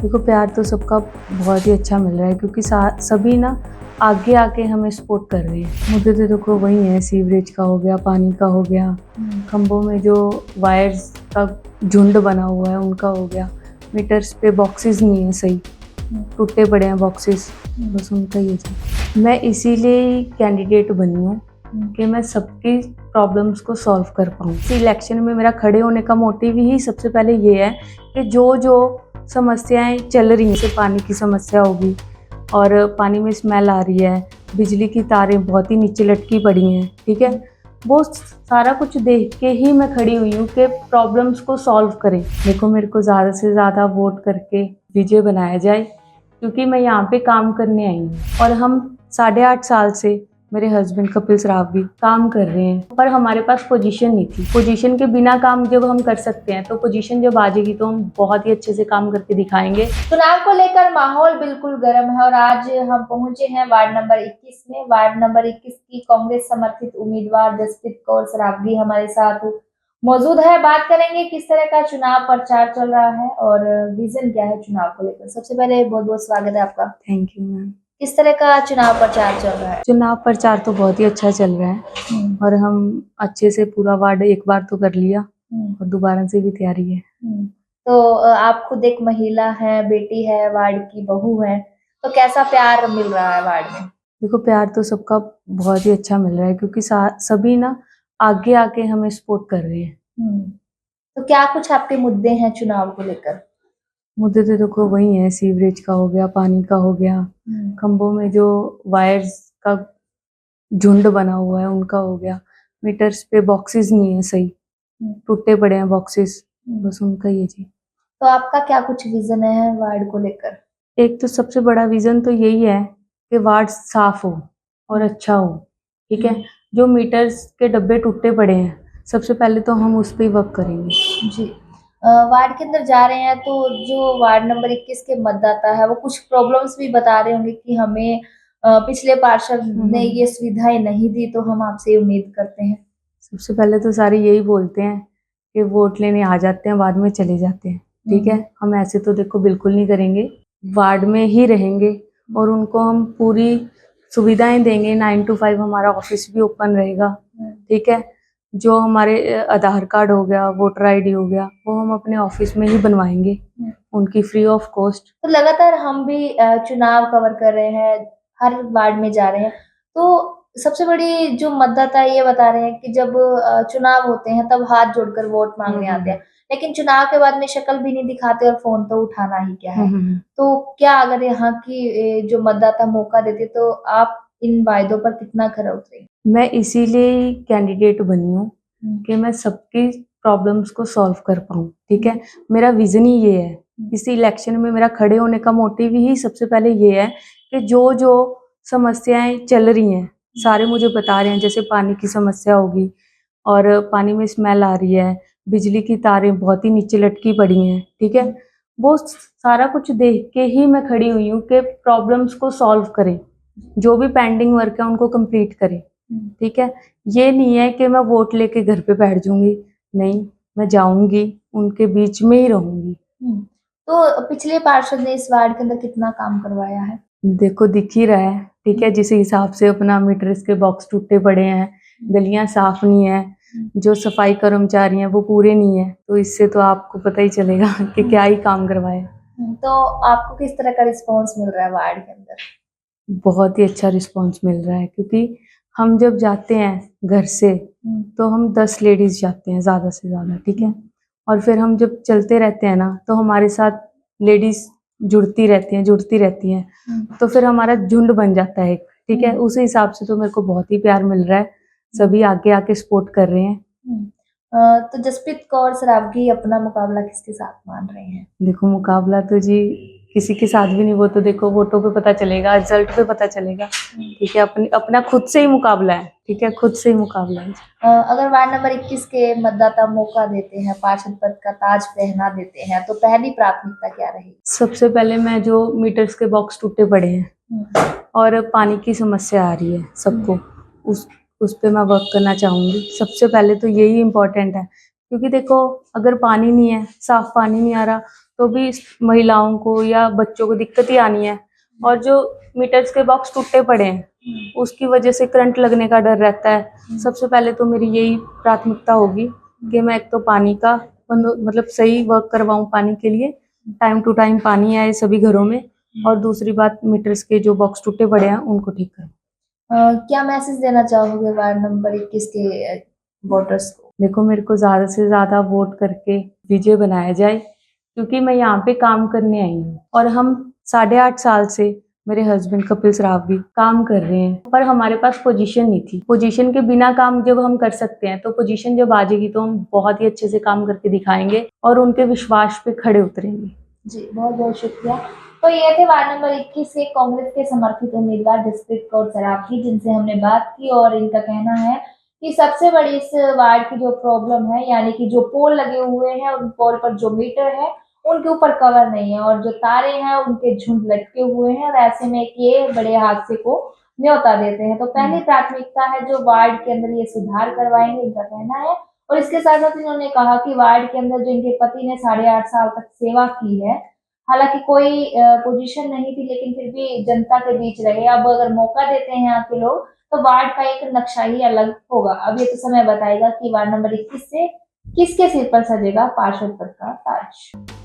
देखो प्यार तो सबका बहुत ही अच्छा मिल रहा है क्योंकि सभी ना आगे आके हमें सपोर्ट कर रहे हैं। मुद्दे तो देखो वही है, सीवरेज का हो गया, पानी का हो गया, खंभों में जो वायर्स का झुंड बना हुआ है उनका हो गया, मीटर्स पे बॉक्सेस नहीं है सही, टूटे पड़े हैं बॉक्सेस, बस उनका ही है। मैं इसीलिए ही कैंडिडेट बनी हूँ कि मैं सबकी प्रॉब्लम्स को सॉल्व कर पाऊँ। इस इलेक्शन में मेरा खड़े होने का मोटिव ही सबसे पहले ये है कि जो समस्याएं चल रही हैं, जैसे पानी की समस्या होगी और पानी में स्मेल आ रही है, बिजली की तारें बहुत ही नीचे लटकी पड़ी हैं, ठीक है, वो सारा कुछ देख के ही मैं खड़ी हुई हूँ कि प्रॉब्लम्स को सॉल्व करें। देखो मेरे को ज़्यादा से ज़्यादा वोट करके विजय बनाया जाए क्योंकि मैं यहाँ पे काम करने आई हूँ और हम 8.5 साल से मेरे हस्बैंड कपिल सरावगी काम कर रहे हैं, पर हमारे पास पोजीशन नहीं थी। पोजीशन के बिना काम जब हम कर सकते हैं तो पोजीशन जब आ जाएगी तो हम बहुत ही अच्छे से काम करके दिखाएंगे। चुनाव को लेकर माहौल बिल्कुल गर्म है और आज हम पहुंचे हैं वार्ड नंबर 21 में। वार्ड नंबर 21 की कांग्रेस समर्थित उम्मीदवार जसप्रीत कौर सरावगी हमारे साथ मौजूद है। बात करेंगे किस तरह का चुनाव प्रचार चल रहा है और विजन क्या है चुनाव को लेकर। सबसे पहले बहुत बहुत स्वागत है आपका। Thank you ma'am. किस तरह का चुनाव प्रचार चल रहा है? चुनाव प्रचार तो बहुत ही अच्छा चल रहा है और हम अच्छे से पूरा वार्ड एक बार तो कर लिया और दोबारा से भी तैयारी है। तो आप खुद एक महिला है, बेटी है, वार्ड की बहू है, तो कैसा प्यार मिल रहा है वार्ड में? देखो प्यार तो सबका बहुत ही अच्छा मिल रहा है क्योंकि सभी ना आगे आके हमें सपोर्ट कर रहे हैं। तो क्या कुछ आपके मुद्दे हैं चुनाव को लेकर? मुद्दे तो देखो वही है, सीवरेज का हो गया, पानी का हो गया, खंभों में जो वायर्स का झुंड बना हुआ है उनका हो गया, मीटर्स पे बॉक्सेस नहीं है सही, टूटे पड़े हैं बॉक्सेस, बस उनका ही है जी। तो आपका क्या कुछ विजन है वार्ड को लेकर? एक तो सबसे बड़ा विजन तो यही है कि वार्ड साफ हो और अच्छा हो, ठीक है। जो मीटर्स के डब्बे टूटे पड़े हैं सबसे पहले तो हम उस पर वर्क करेंगे जी। वार्ड के अंदर जा रहे हैं तो जो वार्ड नंबर 21 के मतदाता है वो कुछ प्रॉब्लम्स भी बता रहे होंगे कि हमें पिछले पार्षद ने ये सुविधाएं नहीं दी, तो हम आपसे उम्मीद करते हैं। सबसे पहले तो सारे यही बोलते हैं कि वोट लेने आ जाते हैं, बाद में चले जाते हैं, ठीक है। हम ऐसे तो देखो बिल्कुल नहीं करेंगे, वार्ड में ही रहेंगे और उनको हम पूरी सुविधाएं देंगे। 9 to 5 हमारा ऑफिस भी ओपन रहेगा, ठीक है। जो हमारे आधार कार्ड हो गया, वोटर आईडी हो गया, वो हम अपने ऑफिस में ही बनवाएंगे, उनकी फ्री ऑफ कॉस्ट। तो लगातार हम भी चुनाव कवर कर रहे हैं, हर वार्ड में जा रहे हैं, तो सबसे बड़ी जो मतदाता ये बता रहे हैं कि जब चुनाव होते हैं तब हाथ जोड़कर वोट मांगने आते हैं, लेकिन चुनाव के बाद में शक्ल भी नहीं दिखाते और फोन तो उठाना ही क्या है। तो क्या अगर यहाँ की जो मतदाता मौका देते तो आप इन वायदों पर कितना खरा उतरेंगे? मैं इसीलिए ही कैंडिडेट बनी हूँ कि मैं सबकी प्रॉब्लम्स को सॉल्व कर पाऊँ, ठीक है। मेरा विजन ही ये है। इस इलेक्शन में मेरा खड़े होने का मोटिव ही सबसे पहले ये है कि जो समस्याएं चल रही हैं सारे मुझे बता रहे हैं, जैसे पानी की समस्या होगी और पानी में स्मेल आ रही है, बिजली की तारें बहुत ही नीचे लटकी पड़ी हैं, ठीक है, वो सारा कुछ देख के ही मैं खड़ी हुई हूँ कि प्रॉब्लम्स को सॉल्व करें, जो भी पेंडिंग वर्क है उनको कंप्लीट करें, ठीक है। ये नहीं है कि मैं वोट लेके घर पे बैठ जाऊंगी, नहीं, मैं जाऊंगी, उनके बीच में ही रहूंगी। तो पिछले पार्षद ने इस वार्ड के अंदर कितना काम करवाया है? देखो दिख ही रहा है, ठीक है। जिस हिसाब से अपना मीटर्स के बॉक्स टूटे पड़े हैं, गलियां साफ नहीं है, जो सफाई कर्मचारी हैं वो पूरे नहीं है, तो इससे तो आपको पता ही चलेगा कि क्या ही काम करवाया। तो आपको किस तरह का रिस्पांस मिल रहा है वार्ड के अंदर? बहुत ही अच्छा रिस्पांस मिल रहा है क्योंकि हम जब जाते हैं घर से तो हम 10 लेडीज जाते हैं ज़्यादा से ज़्यादा, ठीक है। और फिर हम जब चलते रहते हैं ना तो हमारे साथ लेडीज जुड़ती रहती हैं, तो फिर हमारा झुंड बन जाता है, ठीक है। उस हिसाब से तो मेरे को बहुत ही प्यार मिल रहा है, सभी आगे आके सपोर्ट कर रहे हैं। तो जसप्रीत कौर सरावगी अपना मुकाबला किसके साथ मान रहे हैं? देखो मुकाबला तो जी किसी के साथ भी नहीं, वो तो देखो वोटों पे पता चलेगा, रिजल्ट पे पता चलेगा, ठीक है। अपना खुद से ही मुकाबला है, ठीक है, खुद से ही मुकाबला है। अगर वार्ड नंबर 21 के मतदाता मौका देते हैं, पार्षद पद का ताज पहना देते हैं, तो पहली प्राथमिकता क्या रहेगी? सबसे पहले मैं जो मीटर्स के बॉक्स टूटे पड़े हैं और पानी की समस्या आ रही है सबको, उस पे मैं वर्क करना चाहूँगी। सबसे पहले तो यही इम्पोर्टेंट है क्योंकि देखो अगर पानी नहीं है, साफ पानी नहीं आ रहा तो भी इस महिलाओं को या बच्चों को दिक्कत ही आनी है। और जो मीटर्स के बॉक्स टूटे पड़े हैं उसकी वजह से करंट लगने का डर रहता है। सबसे पहले तो मेरी यही प्राथमिकता होगी कि मैं एक तो पानी का मतलब सही वर्क करवाऊं, पानी के लिए टाइम टू टाइम पानी आए सभी घरों में, और दूसरी बात मीटर्स के जो बॉक्स टूटे पड़े हैं उनको ठीक करूं। क्या मैसेज देना चाहोगे वार्ड नंबर 21 के वोटर्स को? देखो, मेरे को ज़्यादा से ज़्यादा वोट करके विजय बनाया जाए, क्योंकि मैं यहाँ पे काम करने आई हूँ और हम 8.5 साल से, मेरे हस्बैंड कपिल श्राफ भी काम कर रहे हैं, पर हमारे पास पोजीशन नहीं थी। पोजीशन के बिना काम जब हम कर सकते हैं तो पोजीशन जब आ जाएगी तो हम बहुत ही अच्छे से काम करके दिखाएंगे और उनके विश्वास पे खड़े उतरेंगे। जी, बहुत बहुत शुक्रिया। तो ये थे वार्ड नंबर 21 से कांग्रेस के समर्थित उम्मीदवार जसप्रीत कौर सराफी, जिनसे हमने बात की, और इनका कहना है कि सबसे बड़ी इस वार्ड की जो प्रॉब्लम है, यानी कि जो पोल लगे हुए हैं उन पोल पर जो मीटर है उनके ऊपर कवर नहीं है, और जो तारे हैं उनके झुंड लटके हुए हैं, और ऐसे में ये बड़े हादसे को न्योता देते हैं। तो पहली प्राथमिकता है जो वार्ड के अंदर ये सुधार करवाएंगे, इनका कहना है। और इसके साथ साथ इन्होंने कहा कि वार्ड के अंदर जो इनके पति ने 8.5 साल तक सेवा की है, हालांकि कोई पोजीशन नहीं थी, लेकिन फिर भी जनता के बीच रहे। अब अगर मौका देते हैं यहाँ के लोग तो वार्ड का एक नक्शा ही अलग होगा। अब ये तो समय बताएगा कि वार्ड नंबर 21 से किसके सिर पर सजेगा पार्षद पद का ताज।